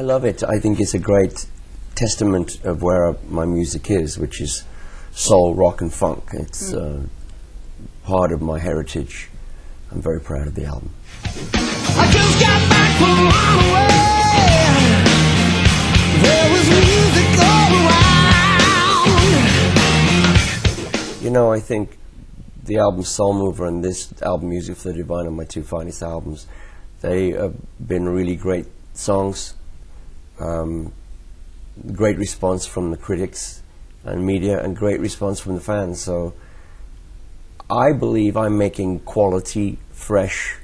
love it. I think it's a great testament of where my music is, which is soul, rock and funk. It's part of my heritage. I'm very proud of the album. I just got back from Runaway. There was music all around. You know, I think the album Soul Mover and this album Music for the Divine are my two finest albums. They have been really great songs. Great response from the critics and media, and great response from the fans. So I believe I'm making quality, fresh,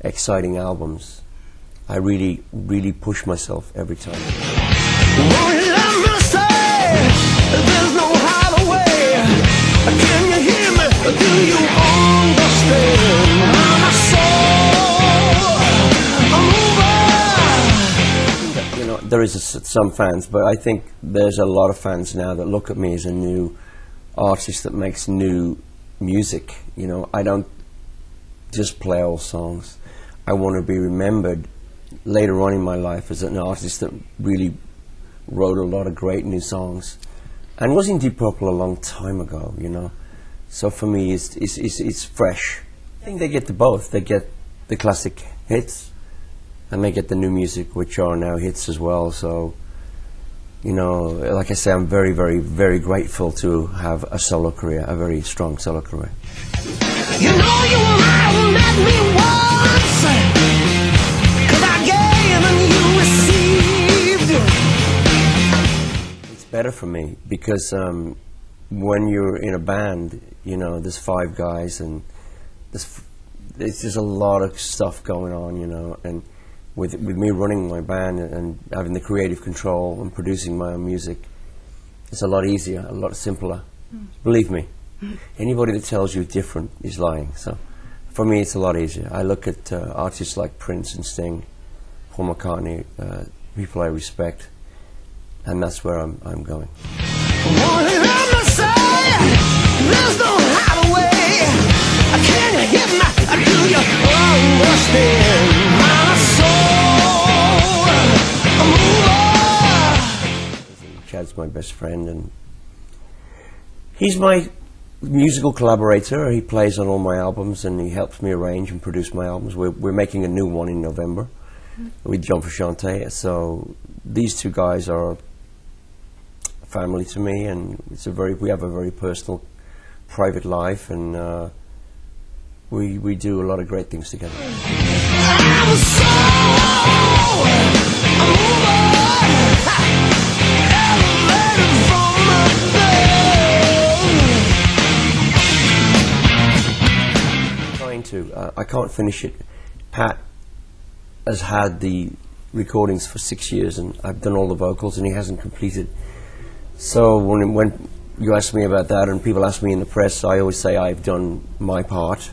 exciting albums. I really, really push myself every time. Won't you let me say, there's no hideaway. Can you hear me? Do you understand? I'm a soul, a mover. You know, there is some fans, but I think there's a lot of fans now that look at me as a new artist that makes new music. You know, I don't just play old songs. I want to be remembered later on in my life as an artist that really wrote a lot of great new songs and was in Deep Purple a long time ago, you know. So for me, it's fresh. I think they get the both. They get the classic hits and they get the new music, which are now hits as well. So, you know, like I say, I'm very, very, very grateful to have a solo career, a very strong solo career. You know you might have met me once, 'cause I gave and you received. It's better for me because when you're in a band, you know, there's 5 guys and there's just a lot of stuff going on, you know, and with me running my band and having the creative control and producing my own music, it's a lot easier, a lot simpler. Believe me. Anybody that tells you different is lying. So for me, it's a lot easier. I look at artists like Prince and Sting, Paul McCartney, people I respect, and that's where I'm going. Won't you let me say, there's no hideaway. Can you hear me? Do you understand? My soul, a mover. Chad's my best friend, and he's my musical collaborator. He plays on all my albums and he helps me arrange and produce my albums. We're making a new one in November with John Frusciante. So these two guys are family to me, and we have a very personal, private life, and we do a lot of great things together. I'm a soul, a mover. Elevated from my I can't finish it. Pat has had the recordings for 6 years and I've done all the vocals and he hasn't completed. So when you ask me about that and people ask me in the press, I always say I've done my part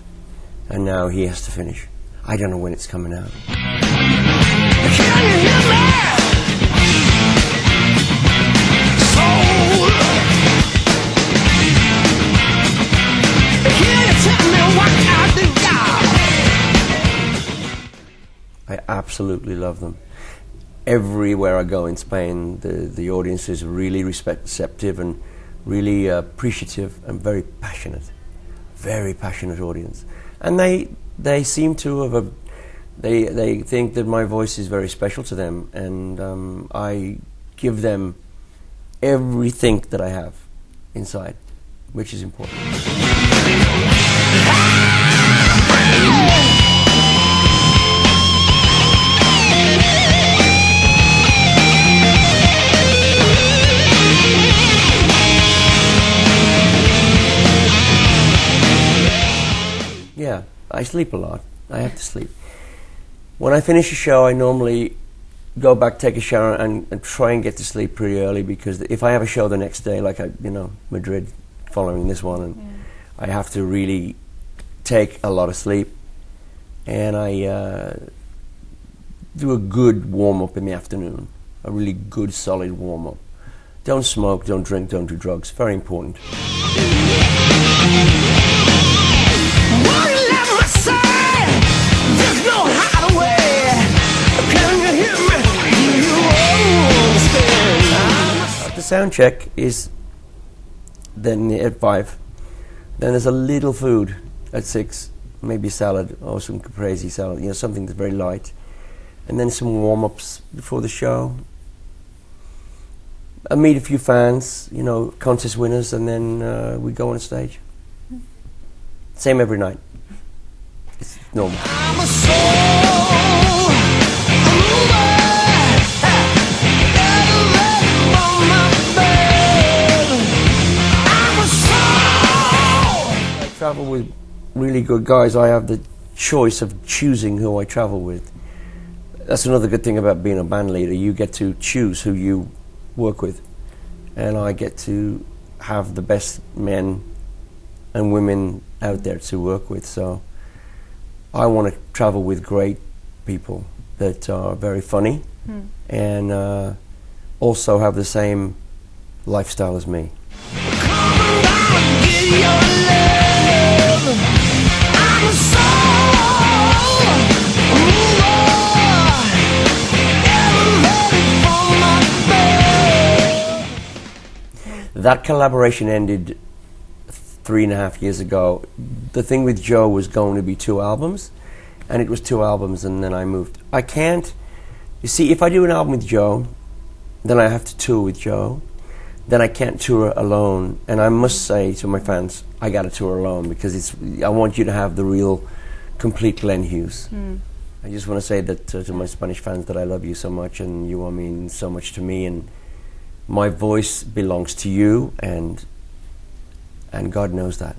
and now he has to finish. I don't know when it's coming out. Can you hear me? Soul. Can you tell me what I do? I absolutely love them. Everywhere I go in Spain, the audience is really receptive and really appreciative and very passionate audience. And they seem to have they think that my voice is very special to them, and I give them everything that I have inside, which is important. Yeah, I sleep a lot. I have to sleep. When I finish a show, I normally go back, take a shower, and try and get to sleep pretty early, because if I have a show the next day, like Madrid, following this one, and I have to really take a lot of sleep, and I do a good warm-up in the afternoon, a really good, solid warm-up. Don't smoke, don't drink, don't do drugs. Very important. There's no hideaway. Can you hear me? Do you sound check is then at 5. Then there's a little food at 6, maybe salad or some caprese salad, you know, something that's very light. And then some warm-ups before the show. I meet a few fans, you know, contest winners, and then we go on stage. Same every night. It's normal. I'm a soul mover. I travel with really good guys. I have the choice of choosing who I travel with. That's another good thing about being a band leader. You get to choose who you work with, and I get to have the best men and women out there to work with. So I want to travel with great people that are very funny and also have the same lifestyle as me. That collaboration ended 3.5 years ago. The thing with Joe was going to be 2 albums, and it was 2 albums, and then I moved. I can't, you see, if I do an album with Joe, then I have to tour with Joe, then I can't tour alone. And I must say to my fans, I got to tour alone, because I want you to have the real, complete Glenn Hughes. I just want to say that to my Spanish fans, that I love you so much, and you all mean so much to me, and my voice belongs to you, and God knows that.